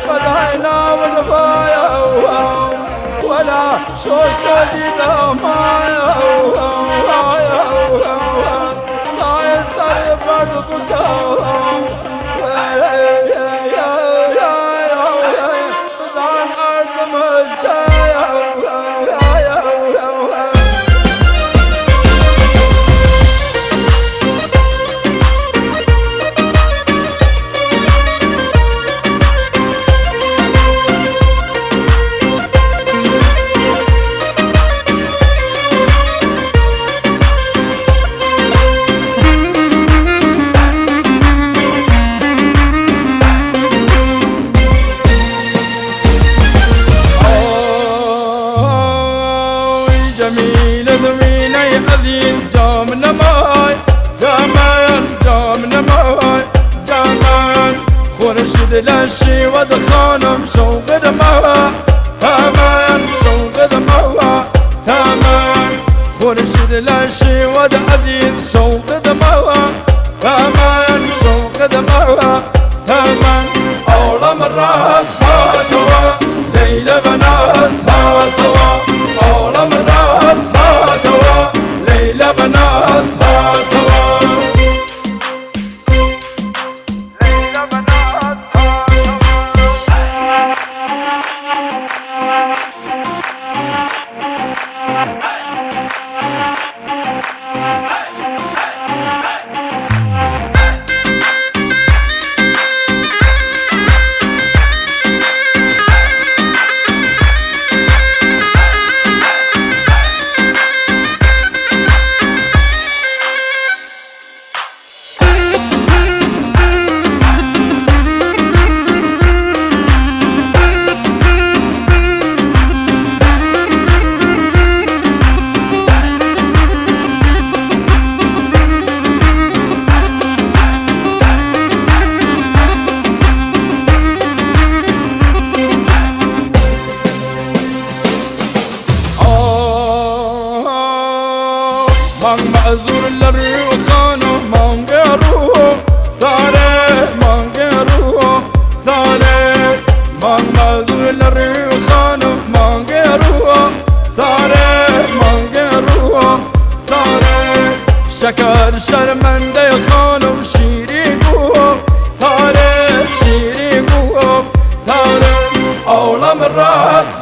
فدعنا ونفايا ولا شو خديدة معايا صاير صار برد بكاو ضان أرض مجايا جميلة ضمينة أذين جامنا ماي جامان جامنا ماي جامان خورشيد لاشي ودخانم شوق دمها تامان شوق دمها تامان خورشيد لاشي ود أذين شوق دمها تامان شوق دمها تامان أول مرة هاتوا ليلة بنات هاتوا أول مرة هاتوا ليلة بنات هاتوا ليلة بنات مانگ معذور لری و خانو مانگ رو ساله مانگ رو ساله مانگ معذور لری و خانو مانگ رو ساله مانگ رو ساله شکر شرمنده خانم شیری گو ساله شیری گو ساله اولم رفت